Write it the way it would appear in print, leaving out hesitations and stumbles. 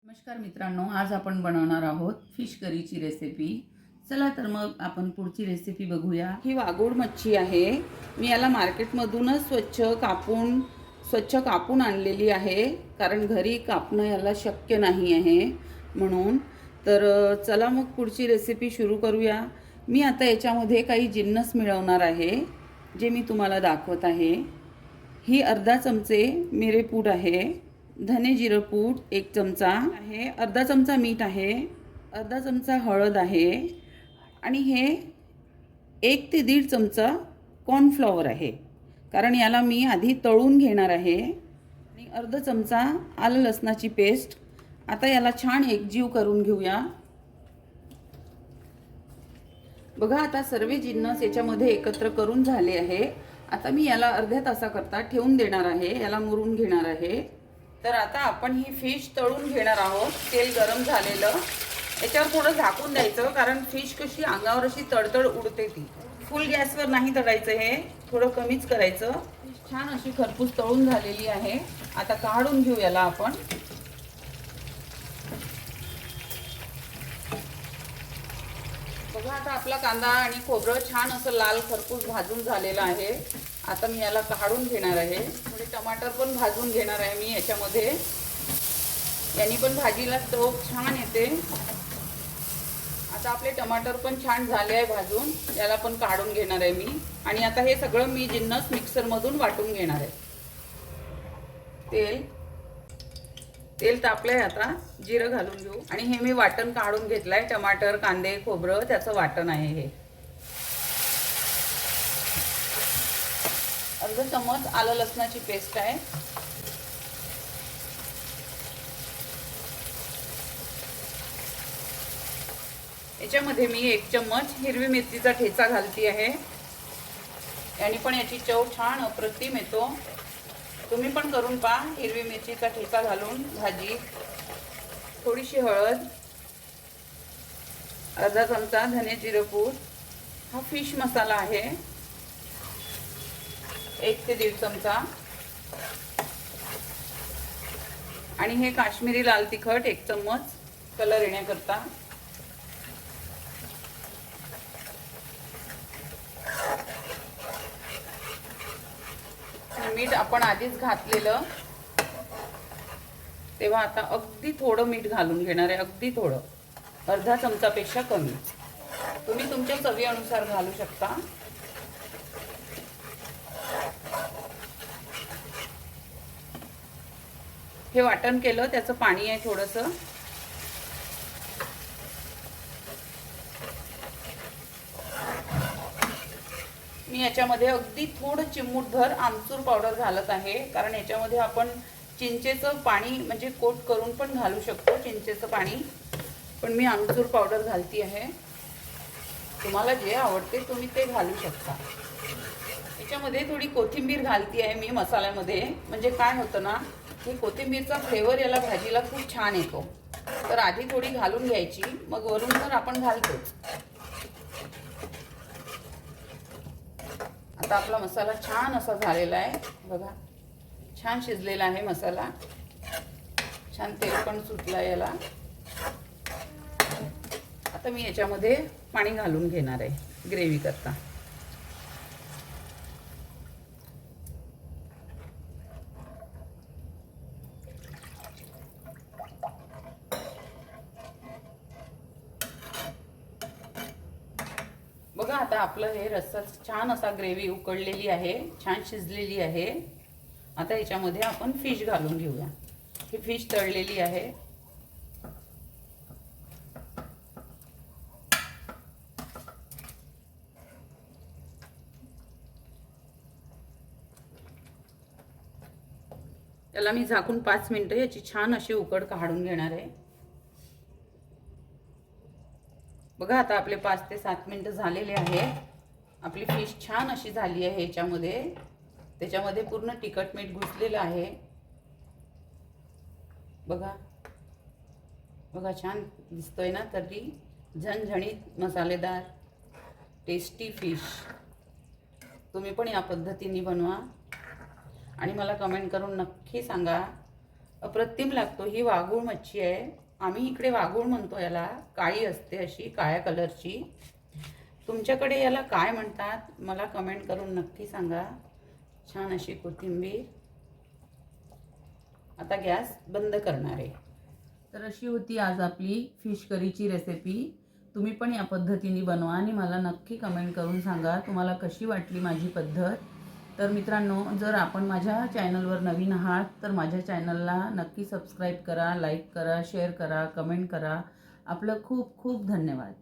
नमस्कार मित्रांनो, आज आपण बनवणार आहोत फिश करीची रेसिपी। चला तर मग आपण पुढची रेसिपी बघूया। ही वाघूड मच्छी आहे। मी याला मार्केटमधूनच स्वच्छ कापून आणलेली आहे, कारण घरी कापणं याला शक्य नाही आहे म्हणून। तर चला मग पुढची रेसिपी सुरू करूया। मी आता याच्यामध्ये काही जिन्नस मिळवणार आहे, जे मी तुम्हाला दाखवत आहे। ही अर्धा चमचे मिरे पूड आहे, धने जिरं पूड 1 चमचा आहे, अर्धा चमचा मीठ आहे, अर्धा चमचा हळद आहे आणि हे 1 ते 1.5 चमचा कॉर्नफ्लॉवर आहे, कारण याला मी आधी तळून घेणार आहे। आणि अर्धा चमचा आलं लसणाची पेस्ट। आता याला छान एकजीव करून घेऊया। बघा, आता सर्व जिन्नस याच्यामध्ये एकत्र करून झाले आहे। आता मी याला अर्ध्या तासाकरता ठेवून देणार आहे, याला मुरून घेणार आहे। तर आता आपण ही फिश तळून घेणार आहोत। तेल गरम झालेलं, याच्यावर थोडं झाकून द्यायचं, कारण फिश कशी अंगावर अशी तडतड उडते ती। फुल गॅसवर नाही तळायचं, हे थोडं कमीच करायचं। फिश छान अशी खरपूस तळून झालेली आहे। आता काढून घेऊ याला आपण। बघा, आता आपला कांदा आणि खोबरं छान असं लाल खरपूस भाजून झालेलं आहे। आता मी याला काढून घेणार आहे। थोडे टमाटर पण भाजून घेणार आहे मी याच्यामध्ये, यांनी पण भाजीला चव छान येते। आता आपले टमाटर पण छान झाले आहे भाजून, याला पण काढून घेणार आहे मी। आणि आता हे सगळं मी जिन्नस मिक्सरमधून वाटून घेणार आहे। तेल तापलंय, आता जिरं घालून घेऊ। आणि हे मी वाटण काढून घेतलंय, टमाटर कांदे खोबरं त्याचं वाटण आहे हे। अर्धा चम्मच आलं लसणाची पेस्ट आहे। याच्यामध्ये मी 1 चम्मच हिरवी मिरचीचा ठेचा घालती आहे, यानी पण याची चव छान अप्रतिम येतो। तुम्ही पण करून पहा हिरवी मिरचीचा ठेचा घालून भाजी। थोडीशी हळद, अर्धा चमचा धने जिरं पूड, हा फिश मसाला आहे 1 ते 1.5 चमचा, आणि हे काश्मीरी लाल तिखट 1 चम्मच कलर येण्याकरता। मीठ आपण आधीच घातलेलं, तेव्हा आता अगदी थोडं मीठ घालून घेणार आहे, अगदी थोडं, अर्धा चमचापेक्षा कमी। तुम्ही तुमच्या चवीनुसार घालू शकता। हे वाटण केलं त्याचं पाणी आहे थोडंसं। मी याच्यामध्ये अगदी थोडं चिमूटभर आमचूर पावडर घालत आहे, कारण याच्यामध्ये आपण चिंचेचं पाणी म्हणजे कोट करून पण घालू शकतो, चिंचेचं पाणी, पण मी आमचूर पावडर घालती आहे। तुम्हाला जे आवडते तुम्ही ते घालू शकता। याच्यामध्ये थोडी कोथिंबीर घालती आहे मी मसाल्यामध्ये, म्हणजे काय होतं ना, की कोथिंबीरचा फ्लेवर याला भाजीला खूप छान येतो। तर आधी थोडी घालून घ्यायची, मग वरून तर आपण घालतोच। आता आपला मसाला छान असा झालेला आहे, बघा छान शिजलेला आहे मसाला, छान तेल पण सुटलं याला। आता मी याच्यामध्ये पाणी घालून घेणार आहे ग्रेव्ही करता। बघा, आता आपलं हे रस्सा छान असा ग्रेव्ही उकळलेली आहे, छान शिजलेली आहे। आता याच्यामध्ये आपण फिश घालून घेऊया। ही फिश तळलेली आहे। याला मी झाकून 5 मिनिटं याची छान अशी उकड काढून घेणार आहे। बघा, आता आपले 5 ते 7 मिनिटं झालेले आहे। आपली फिश छान अशी झाली आहे याच्यामध्ये, त्याच्यामध्ये पूर्ण तिखट मीठ घुसलेलं आहे। बघा बघा, छान दिसतोय ना, तरी झणझणीत मसालेदार टेस्टी फिश। तुम्ही पण या पद्धतीने बनवा आणि मला कमेंट करून नक्की सांगा अप्रतिम लागतो. ही वाघूळ मच्छी आहे. आम्ही इकडे वाघूळ म्हणतो याला. काळी असते अशी, काळ्या कलरची. तुमच्याकडे याला काय म्हणतात मला कमेंट करून नक्की सांगा. छान अशी कोथिंबीर. आता गॅस बंद करणार आहे. तर अशी होती आज आपली फिश करीची रेसिपी. तुम्ही पण या पद्धतीने बनवा आणि मला नक्की कमेंट करून सांगा तुम्हाला कशी वाटली माझी पद्धत. तर मित्रांनो, जर आपण माझ्या चॅनलवर नवीन आहात तर माझ्या चॅनलला नक्की सबस्क्राईब करा, लाईक करा, शेअर करा, कमेंट करा. आपलं खूप खूप धन्यवाद.